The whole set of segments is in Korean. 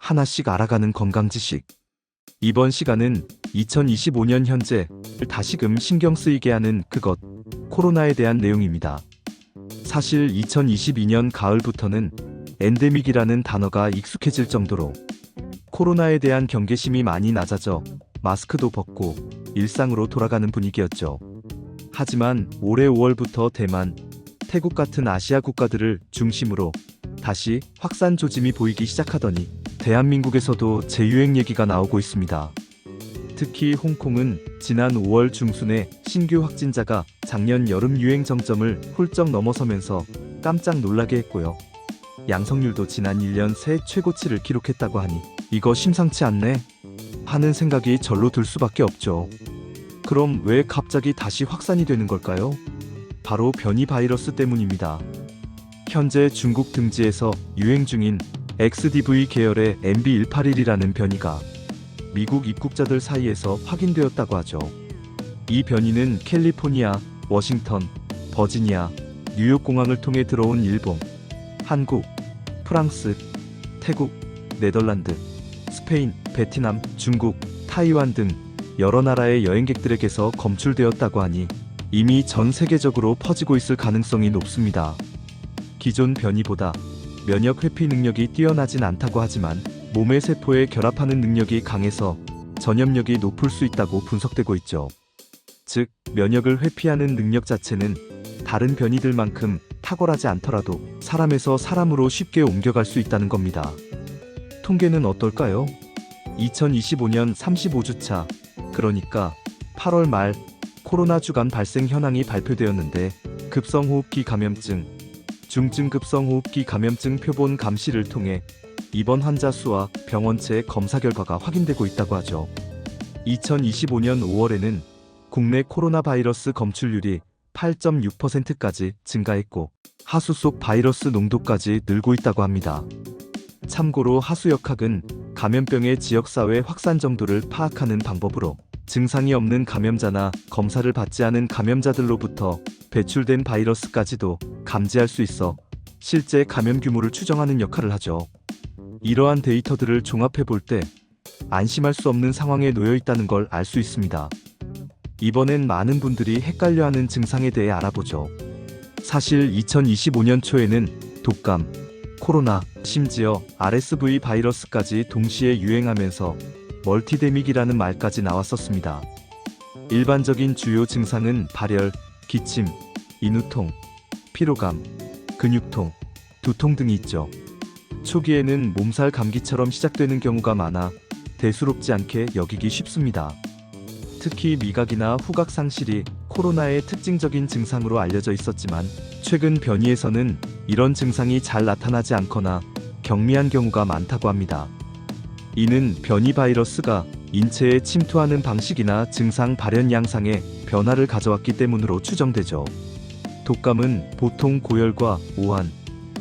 하나씩 알아가는 건강 지식. 이번 시간은 2025년 현재 다시금 신경 쓰이게 하는 그것, 코로나에 대한 내용입니다. 사실 2022년 가을부터는 엔데믹이라는 단어가 익숙해질 정도로 코로나에 대한 경계심이 많이 낮아져 마스크도 벗고 일상으로 돌아가는 분위기였죠. 하지만 올해 5월부터 대만, 태국 같은 아시아 국가들을 중심으로 다시 확산 조짐이 보이기 시작하더니 대한민국에서도 재유행 얘기가 나오고 있습니다. 특히 홍콩은 지난 5월 중순에 신규 확진자가 작년 여름 유행 정점을 훌쩍 넘어서면서 깜짝 놀라게 했고요. 양성률도 지난 1년 새 최고치를 기록했다고 하니 이거 심상치 않네 하는 생각이 절로 들 수밖에 없죠. 그럼 왜 갑자기 다시 확산이 되는 걸까요? 바로 변이 바이러스 때문입니다. 현재 중국 등지에서 유행 중인 XDV 계열의 MB181이라는 변이가 미국 입국자들 사이에서 확인되었다고 하죠. 이 변이는 캘리포니아, 워싱턴, 버지니아, 뉴욕 공항을 통해 들어온 일본, 한국, 프랑스, 태국, 네덜란드, 스페인, 베트남, 중국, 타이완 등 여러 나라의 여행객들에게서 검출되었다고 하니 이미 전 세계적으로 퍼지고 있을 가능성이 높습니다. 기존 변이보다 면역 회피 능력이 뛰어나진 않다고 하지만 몸의 세포에 결합하는 능력이 강해서 전염력이 높을 수 있다고 분석되고 있죠. 즉, 면역을 회피하는 능력 자체는 다른 변이들만큼 탁월하지 않더라도 사람에서 사람으로 쉽게 옮겨갈 수 있다는 겁니다. 통계는 어떨까요? 2025년 35주차, 그러니까 8월 말 코로나 주간 발생 현황이 발표되었는데 급성호흡기 감염증, 중증 급성호흡기 감염증 표본 감시를 통해 입원 환자 수와 병원체 검사 결과가 확인되고 있다고 하죠. 2025년 5월에는 국내 코로나 바이러스 검출률이 8.6%까지 증가했고 하수 속 바이러스 농도까지 늘고 있다고 합니다. 참고로 하수역학은 감염병의 지역사회 확산 정도를 파악하는 방법으로 증상이 없는 감염자나 검사를 받지 않은 감염자들로부터 배출된 바이러스까지도 감지할 수 있어 실제 감염 규모를 추정하는 역할을 하죠. 이러한 데이터들을 종합해 볼 때 안심할 수 없는 상황에 놓여 있다는 걸 알 수 있습니다. 이번엔 많은 분들이 헷갈려하는 증상에 대해 알아보죠. 사실 2025년 초에는 독감, 코로나, 심지어 RSV 바이러스까지 동시에 유행하면서 멀티데믹이라는 말까지 나왔었습니다. 일반적인 주요 증상은 발열, 기침, 인후통, 피로감, 근육통, 두통 등이 있죠. 초기에는 몸살 감기처럼 시작되는 경우가 많아 대수롭지 않게 여기기 쉽습니다. 특히 미각이나 후각 상실이 코로나의 특징적인 증상으로 알려져 있었지만 최근 변이에서는 이런 증상이 잘 나타나지 않거나 경미한 경우가 많다고 합니다. 이는 변이 바이러스가 인체에 침투하는 방식이나 증상 발현 양상에 변화를 가져왔기 때문으로 추정되죠. 독감은 보통 고열과 오한,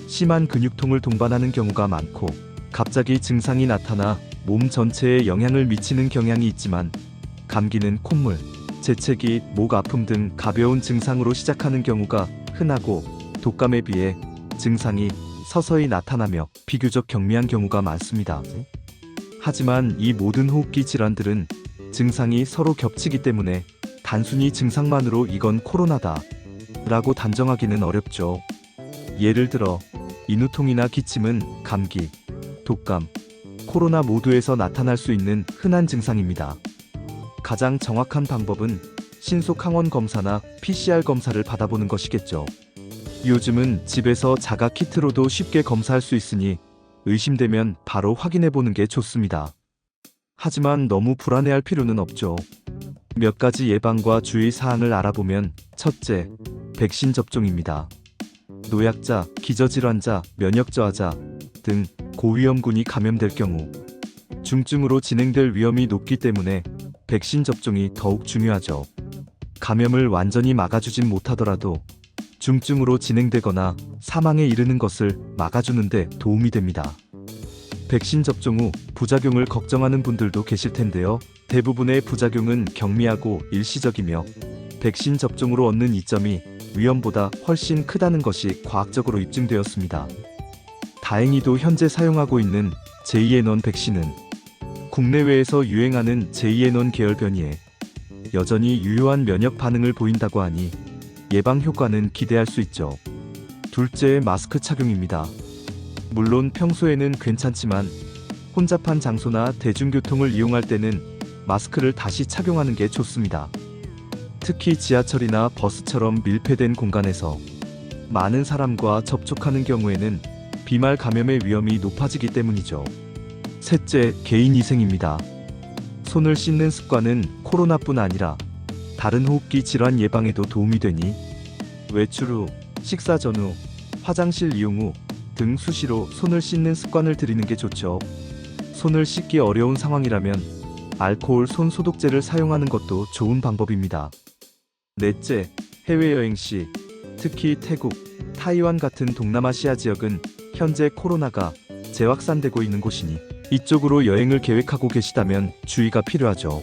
심한 근육통을 동반하는 경우가 많고 갑자기 증상이 나타나 몸 전체에 영향을 미치는 경향이 있지만 감기는 콧물, 재채기, 목 아픔 등 가벼운 증상으로 시작하는 경우가 흔하고 독감에 비해 증상이 서서히 나타나며 비교적 경미한 경우가 많습니다. 하지만 이 모든 호흡기 질환들은 증상이 서로 겹치기 때문에 단순히 증상만으로 이건 코로나다 라고 단정하기는 어렵죠. 예를 들어 인후통이나 기침은 감기, 독감, 코로나 모두에서 나타날 수 있는 흔한 증상입니다. 가장 정확한 방법은 신속 항원 검사나 PCR 검사를 받아보는 것이겠죠. 요즘은 집에서 자가 키트로도 쉽게 검사할 수 있으니 의심되면 바로 확인해보는 게 좋습니다. 하지만 너무 불안해할 필요는 없죠. 몇 가지 예방과 주의 사항을 알아보면 첫째, 백신 접종입니다. 노약자, 기저질환자, 면역저하자 등 고위험군이 감염될 경우 중증으로 진행될 위험이 높기 때문에 백신 접종이 더욱 중요하죠. 감염을 완전히 막아주진 못하더라도 중증으로 진행되거나 사망에 이르는 것을 막아주는 데 도움이 됩니다. 백신 접종 후 부작용을 걱정하는 분들도 계실 텐데요. 대부분의 부작용은 경미하고 일시적이며 백신 접종으로 얻는 이점이 위험보다 훨씬 크다는 것이 과학적으로 입증되었습니다. 다행히도 현재 사용하고 있는 J&N 백신은 국내외에서 유행하는 J&N 계열 변이에 여전히 유효한 면역 반응을 보인다고 하니 예방 효과는 기대할 수 있죠. 둘째, 마스크 착용입니다. 물론 평소에는 괜찮지만 혼잡한 장소나 대중교통을 이용할 때는 마스크를 다시 착용하는 게 좋습니다. 특히 지하철이나 버스처럼 밀폐된 공간에서 많은 사람과 접촉하는 경우에는 비말 감염의 위험이 높아지기 때문이죠. 셋째, 개인위생입니다. 손을 씻는 습관은 코로나뿐 아니라 다른 호흡기 질환 예방에도 도움이 되니 외출 후, 식사 전후, 화장실 이용 후 등 수시로 손을 씻는 습관을 들이는 게 좋죠. 손을 씻기 어려운 상황이라면 알코올 손 소독제를 사용하는 것도 좋은 방법입니다. 넷째, 해외여행 시 특히 태국, 타이완 같은 동남아시아 지역은 현재 코로나가 재확산되고 있는 곳이니 이쪽으로 여행을 계획하고 계시다면 주의가 필요하죠.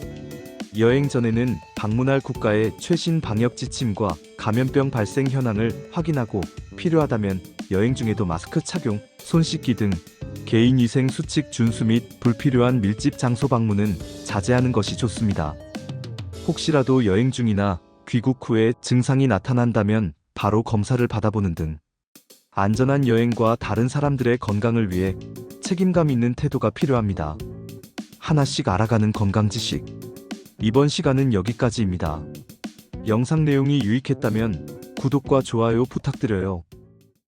여행 전에는 방문할 국가의 최신 방역 지침과 감염병 발생 현황을 확인하고 필요하다면 여행 중에도 마스크 착용, 손 씻기 등 개인위생 수칙 준수 및 불필요한 밀집 장소 방문은 자제하는 것이 좋습니다. 혹시라도 여행 중이나 귀국 후에 증상이 나타난다면 바로 검사를 받아보는 등 안전한 여행과 다른 사람들의 건강을 위해 책임감 있는 태도가 필요합니다. 하나씩 알아가는 건강 지식. 이번 시간은 여기까지입니다. 영상 내용이 유익했다면 구독과 좋아요 부탁드려요.